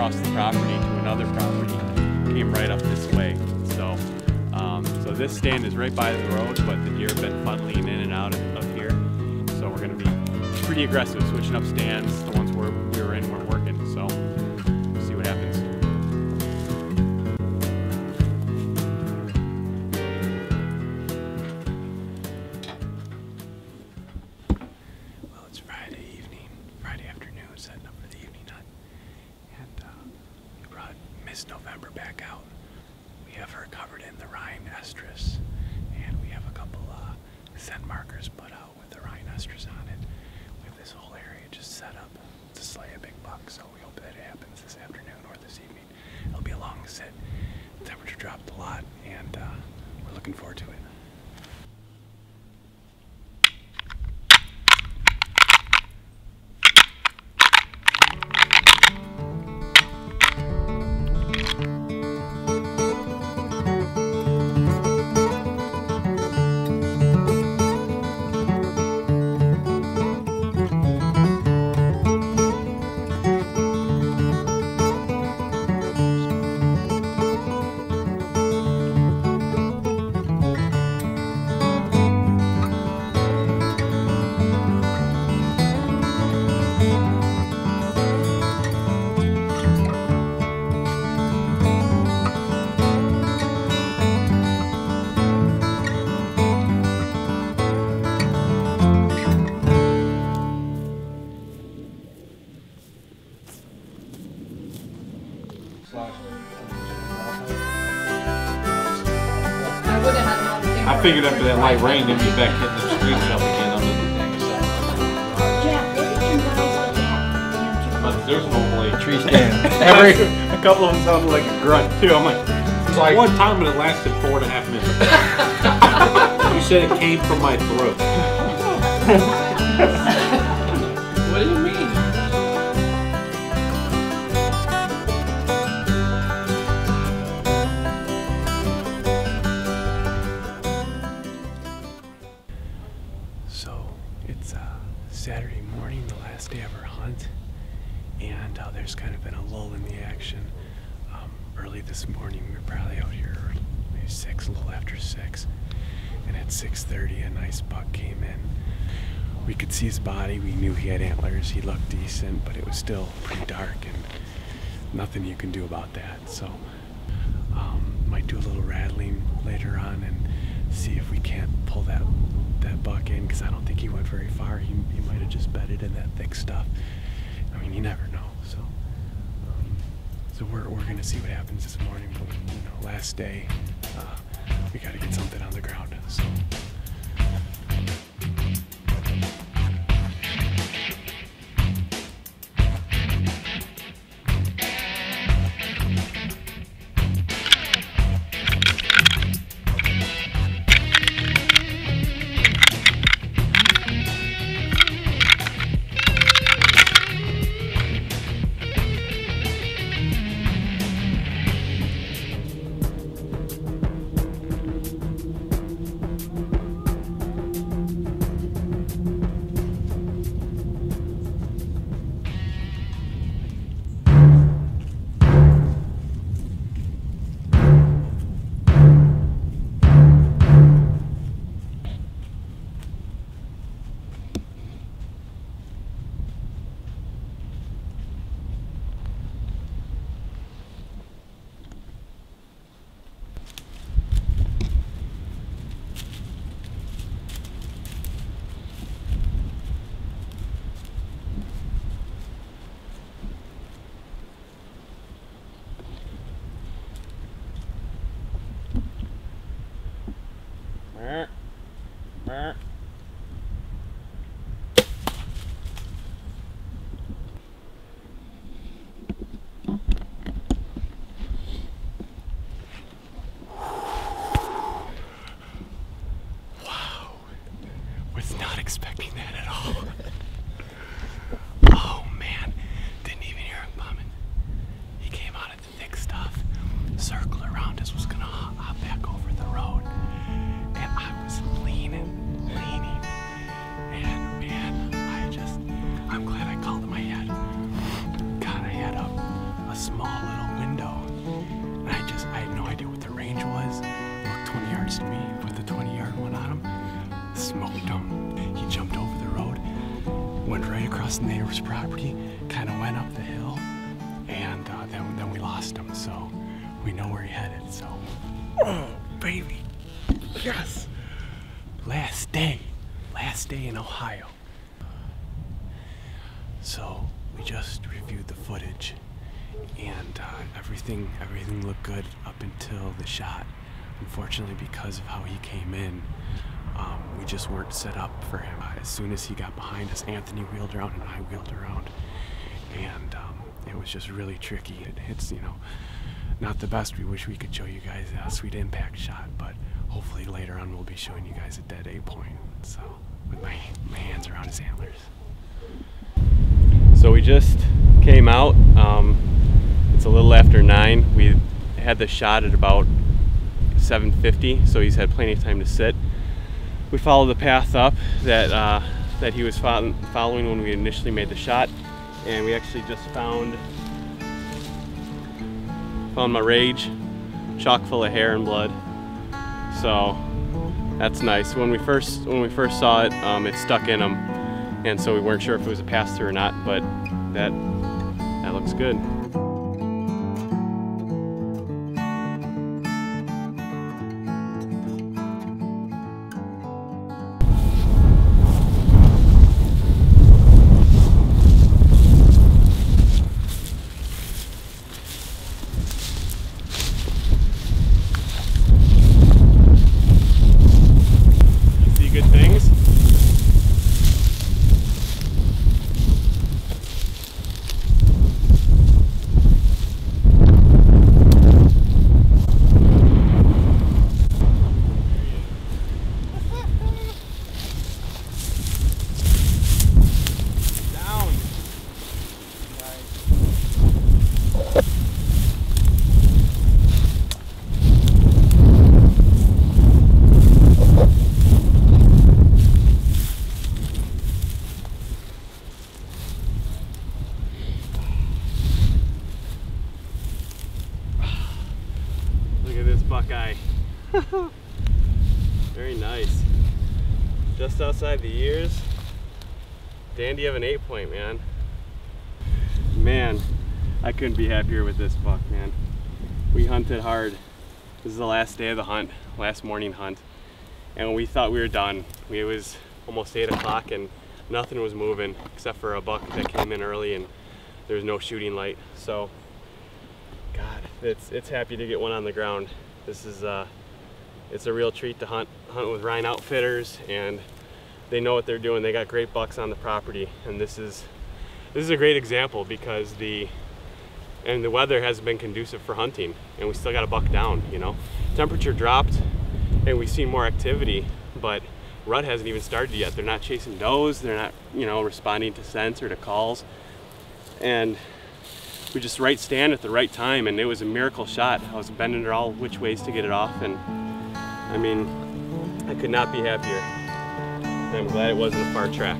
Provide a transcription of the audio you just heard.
across the property to another property, came right up this way. So, so this stand is right by the road, but the deer have been funneling in and out of here. So we're going to be pretty aggressive, switching up stands. The ones where we were in weren't working, so we'll see what happens. Well, it's Friday evening, Friday afternoon, setting up for the evening hunt, and we brought Miss November back out. We have her covered in the Rhine estrus, and we have a couple scent markers put out with the Rhine estrus on it. We have this whole area just set up to slay a big buck, so we hope that it happens this afternoon or this evening. It'll be a long sit. The temperature dropped a lot, and we're looking forward to it. I figured after that light rain, they'd be back hitting the streets up again under the thing. So. But there's no blade. Tree stand. A couple of them sounded like a grunt too. I'm like, it's like one time, and it lasted 4.5 minutes. You said it came from my throat. What do you mean? So it's Saturday morning, the last day of our hunt, and there's kind of been a lull in the action. Early this morning, we were probably out here maybe 6, a little after 6, and at 6:30 a nice buck came in. We could see his body, we knew he had antlers, he looked decent, but it was still pretty dark and nothing you can do about that. So might do a little rattling later on and see if we can't pull that buck in, because I don't think he went very far. He might have just bedded in that thick stuff. I mean, you never know. So we're gonna see what happens this morning. But you know, last day, we got to get something on the ground. So. Was not expecting that at all. Oh man, didn't even hear him coming. He came out of the thick stuff, circled around us, was gonna hop back over the road, and I was leaning yards to me, put the 20-yard one on him, smoked him. He jumped over the road, went right across the neighbor's property, kind of went up the hill, and then we lost him. So we know where he headed. So, oh baby, yes, last day in Ohio. So we just reviewed the footage, and everything looked good up until the shot. Unfortunately, because of how he came in, we just weren't set up for him. As soon as he got behind us, Anthony wheeled around and I wheeled around, and it was just really tricky. It's, you know, not the best. We wish we could show you guys a sweet impact shot, but hopefully later on we'll be showing you guys a dead A point. So with my hands around his antlers. So we just came out. It's a little after 9. We had the shot at about 7:50, so he's had plenty of time to sit. We followed the path up that he was following when we initially made the shot, and we actually just found my rage, chock full of hair and blood. So that's nice. When we first saw it, it stuck in him, and so we weren't sure if it was a pass-through or not, but that looks good. Buckeye. Very nice. Just outside the ears. Dandy of an 8-point, man. Man, I couldn't be happier with this buck, man. We hunted hard. This is the last day of the hunt, last morning hunt. And we thought we were done. It was almost 8 o'clock and nothing was moving except for a buck that came in early and there was no shooting light. So, God, it's happy to get one on the ground. This is it's a real treat to hunt with Ryan Outfitters, and they know what they're doing. They got great bucks on the property, and this is a great example because the weather hasn't been conducive for hunting, and we still got a buck down. You know, temperature dropped, and we've seen more activity, but rut hasn't even started yet. They're not chasing does. They're not, you know, responding to scents or to calls, and we just right stand at the right time, and it was a miracle shot. I was bending her all which ways to get it off, and I mean, I could not be happier. And I'm glad it wasn't a far track.